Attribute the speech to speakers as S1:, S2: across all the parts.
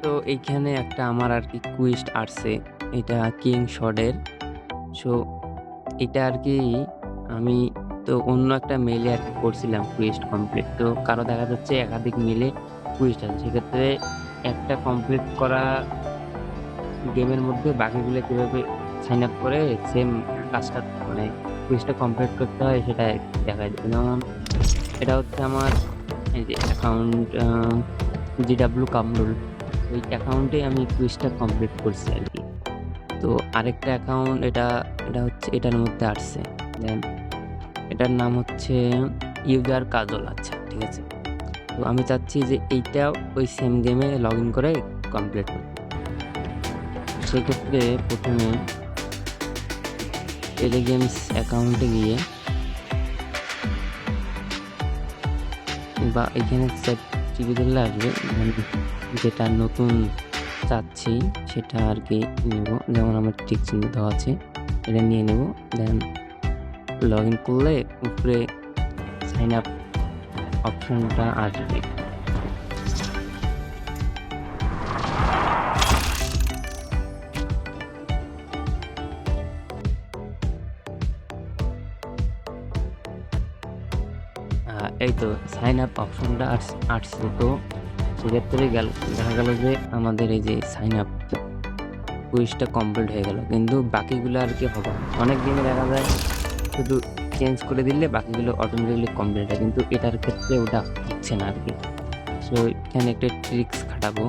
S1: তো এইখানে একটা আমার আরকি কুইস্ট আসছে। এটা কিং শডের। সো এটা আরকি আমি তো অন্য একটা মেইলে আরকি করছিলাম কুইস্ট কমপ্লিট। তো কারো দেখা যাচ্ছে একাধিক মেইলে কুইস্ট আছে। সেক্ষেত্রে একটা কমপ্লিট করা গেমের মধ্যে বাকিগুলো কিভাবে সাইন আপ করে সেম কাজটা মানে কুইজটা কমপ্লিট করতে হয় সেটা দেখায় দিবে। যেমন এটা হচ্ছে আমার এই যে অ্যাকাউন্ট জিডাব্লু কামরুল। ওই অ্যাকাউন্টে আমি কুইজটা কমপ্লিট করছি আরকি। তো আরেকটা অ্যাকাউন্ট এটা হচ্ছে এটার মধ্যে আসছে। দেন এটার নাম হচ্ছে ইউজার কাজল। আচ্ছা ঠিক আছে। তো আমি চাচ্ছি যে এইটাও ওই সেম গেমে লগইন করে কমপ্লিট করতে। সেক্ষেত্রে ১ম এ টেলিগেমস অ্যাকাউন্টে গিয়ে বা এখানে টিপে ধরলে আসবে যেটা নতুন চাচ্ছি সেটা আরকি নেব। যেমন আমার টিক চিহ্ন দেওয়া আছে। এটা নিয়ে নেব। দেন লগইন করলে উপরে সাইন আপ অপশনটা আসবে। এই তো সাইন আপ অপশনটা আসছে। তো সেক্ষেত্রে দেখা গেল যে আমাদের এই যে সাইন আপ কুইজটা কমপ্লিট হয়ে গেল। কিন্তু বাকিগুলো আর কি হবে না। অনেক গেমে দেখা যায় শুধু চেঞ্জ করে দিলে বাকিগুলো অটোমেটিক্যালি কমপ্লিট হয়। কিন্তু এটার ক্ষেত্রে ওটা হচ্ছে না আরকি। সো এখানে একটা ট্রিক্স খাটাবো।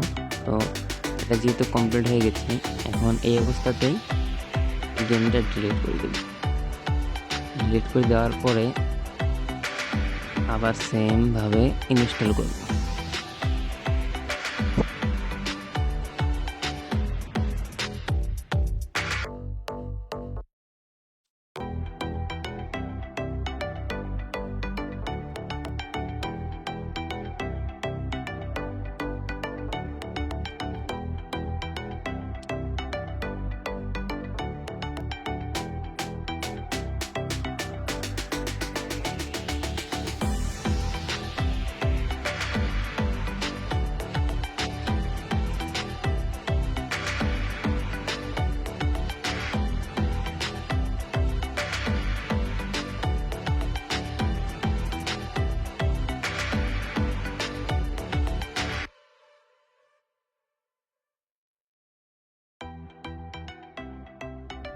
S1: তো এটা যেহেতু কমপ্লিট হয়ে গেছে, এখন এই অবস্থাতেই গেমটা ডিলিট করে দেব। ডিলিট করে দেওয়ার পরে আবার সেম ভাবে ইনস্টল করব।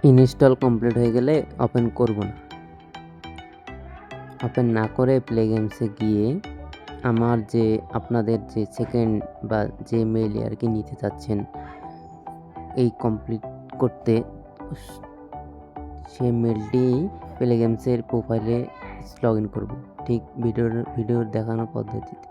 S1: ইনস্টল কমপ্লিট হয়ে গেলে ওপেন করব না। ওপেন না করে প্লে গেমসে গিয়ে আমার যে আপনাদের যে সেকেন্ড বা যে মেইলে আর কি নিতে চাচ্ছেন এই কমপ্লিট করতে, সেই মেইলটি প্লে গেমসের প্রোফাইলে লগ ইন করব, ঠিক ভিডিওর দেখানো পদ্ধতিতে।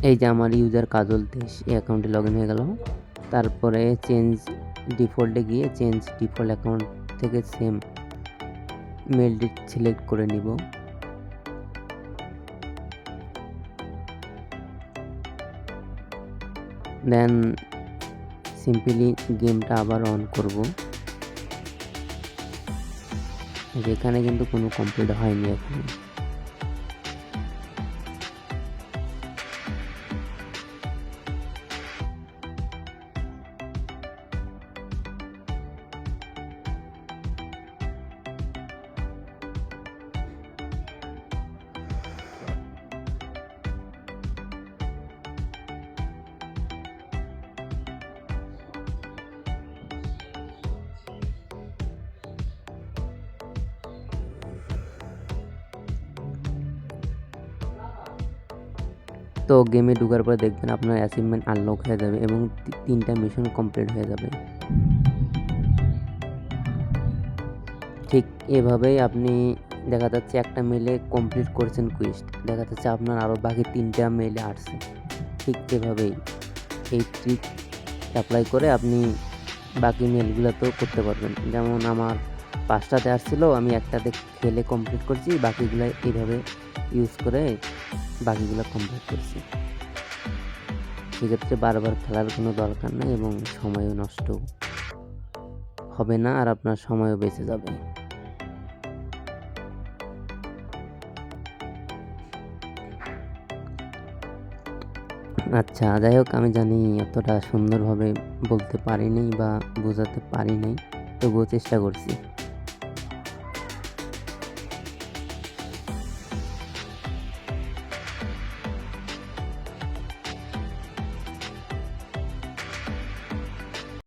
S1: এই যে আমার ইউজার কাজল দেশ এই অ্যাকাউন্টে লগ ইন হয়ে গেল। তারপরে চেঞ্জ ডিফল্টে গিয়ে চেঞ্জ ডিফল্ট অ্যাকাউন্ট থেকে সেম মেলটি সিলেক্ট করে নিব। দেন সিম্পলি গেমটা আবার অন করব। যেখানে কিন্তু কোনো কমপ্লিট হয়নি এখন। তো গেমে ঢোকার পর দেখবেন আপনার অ্যাচিভমেন্ট আনলক হয়ে যাবে এবং 3টা মিশন কমপ্লিট হয়ে যাবে। ঠিক এভাবেই আপনি দেখা যাচ্ছে একটা মেলে কমপ্লিট করেছেন কুইস্ট, দেখা যাচ্ছে আপনার আরও বাকি 3টা মেলে আসছে। ঠিক এভাবেই এই ট্রিক অ্যাপ্লাই করে আপনি বাকি মেলগুলোতেও করতে পারবেন। যেমন আমার 5টাতে আসছিল, আমি একটাতে খেলে কমপ্লিট করছি, বাকিগুলো এইভাবে ইউজ করে বাকিগুলো কমপ্লিট করছি। সেক্ষেত্রে বারবার খেলার কোনো দরকার নেই এবং সময়ও নষ্ট হবে না আর আপনার সময়ও বেঁচে যাবে। আচ্ছা, যাই হোক আমি জানি অতটা সুন্দরভাবে বলতে পারি নাই বা বোঝাতে পারি নাই। তবুও চেষ্টা করছি।